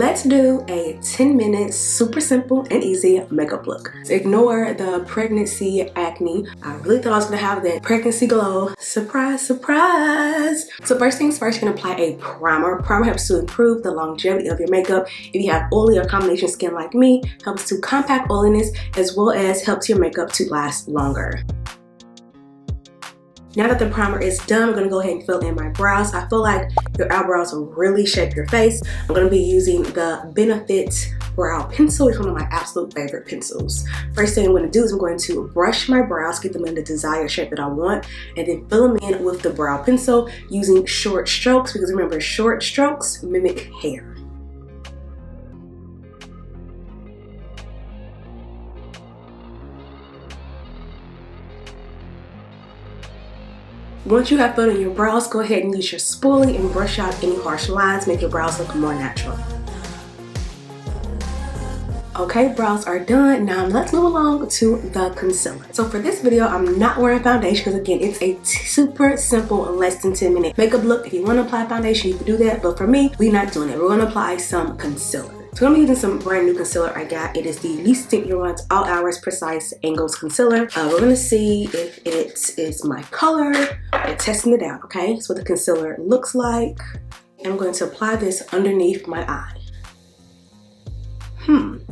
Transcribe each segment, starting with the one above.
Let's do a 10-minute super simple and easy makeup look. So ignore the pregnancy acne. I really thought I was gonna have that pregnancy glow. Surprise, surprise. So first things first, you're gonna apply a primer. Primer helps to improve the longevity of your makeup. If you have oily or combination skin like me, helps to compact oiliness as well as helps your makeup to last longer. Now that the primer is done, I'm gonna go ahead and fill in my brows. I feel like your eyebrows will really shape your face. I'm gonna be using the Benefit Brow Pencil. It's one of my absolute favorite pencils. First thing I'm gonna do is I'm going to brush my brows, get them in the desired shape that I want, and then fill them in with the brow pencil using short strokes, because remember, short strokes mimic hair. Once you have filled in your brows, go ahead and use your spoolie and brush out any harsh lines, make your brows look more natural. Okay, brows are done. Now let's move along to the concealer. So for this video, I'm not wearing foundation because again, it's a super simple, less than 10-minute makeup look. If you want to apply foundation, you can do that. But for me, we're not doing it. We're going to apply some concealer. So I'm using some brand new concealer I got. It is the Least Tint Your Ones All Hours Precise Angles Concealer. We're gonna see if it is my color. We're testing it out, okay? That's what the concealer looks like. I'm going to apply this underneath my eye.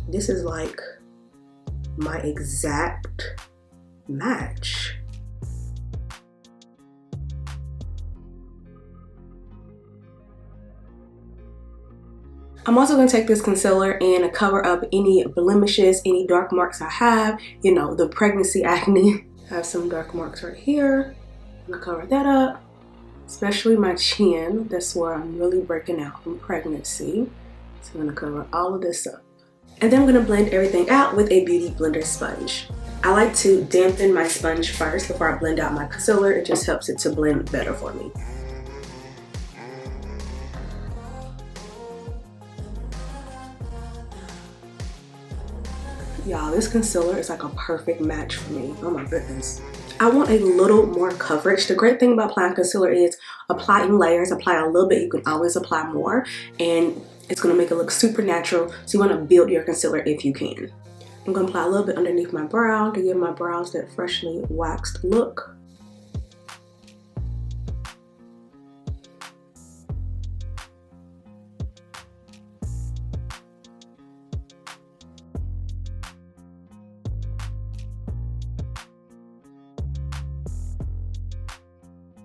This is like my exact match. I'm also going to take this concealer and cover up any blemishes, any dark marks I have, you know, the pregnancy acne. I have some dark marks right here. I'm going to cover that up, especially my chin. That's where I'm really breaking out from pregnancy. So I'm going to cover all of this up. And then I'm going to blend everything out with a beauty blender sponge. I like to dampen my sponge first before I blend out my concealer. It just helps it to blend better for me. Y'all, this concealer is like a perfect match for me. Oh my goodness. I want a little more coverage. The great thing about applying concealer is apply in layers. Apply a little bit, you can always apply more, and it's gonna make it look super natural. So you wanna build your concealer if you can. I'm gonna apply a little bit underneath my brow to give my brows that freshly waxed look.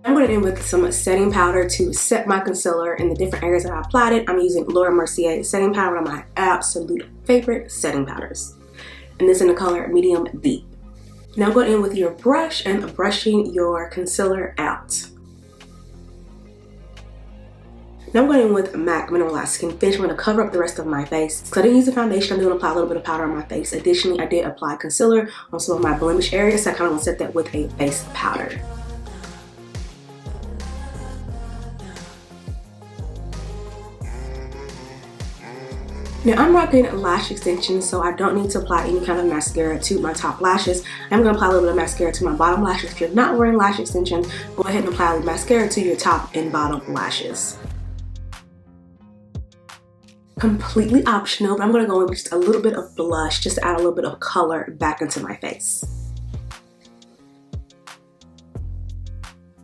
I'm going to end with some setting powder to set my concealer in the different areas that I applied it. I'm using Laura Mercier setting powder, one of my absolute favorite setting powders. And this in the color Medium Deep. Now go in with your brush and brushing your concealer out. Now I'm going in with MAC Mineralized Skin Finish. I'm going to cover up the rest of my face. So I didn't use the foundation, I'm going to apply a little bit of powder on my face. Additionally, I did apply concealer on some of my blemish areas, so I kind of want to set that with a face powder. Now I'm rocking lash extensions, so I don't need to apply any kind of mascara to my top lashes. I'm going to apply a little bit of mascara to my bottom lashes. If you're not wearing lash extensions, go ahead and apply a little mascara to your top and bottom lashes. Completely optional, but I'm going to go in with just a little bit of blush just to add a little bit of color back into my face.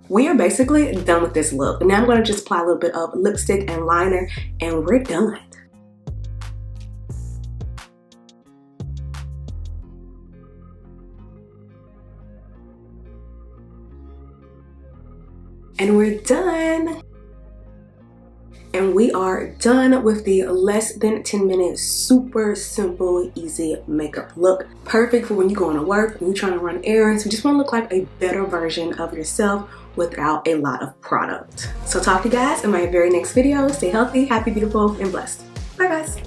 We are basically done with this look. Now I'm going to just apply a little bit of lipstick and liner, and we're done. And we're done. And we are done with the less than 10-minute super simple, easy makeup look. Perfect for when you're going to work, when you're trying to run errands. You just want to look like a better version of yourself without a lot of product. So talk to you guys in my very next video. Stay healthy, happy, beautiful, and blessed. Bye guys.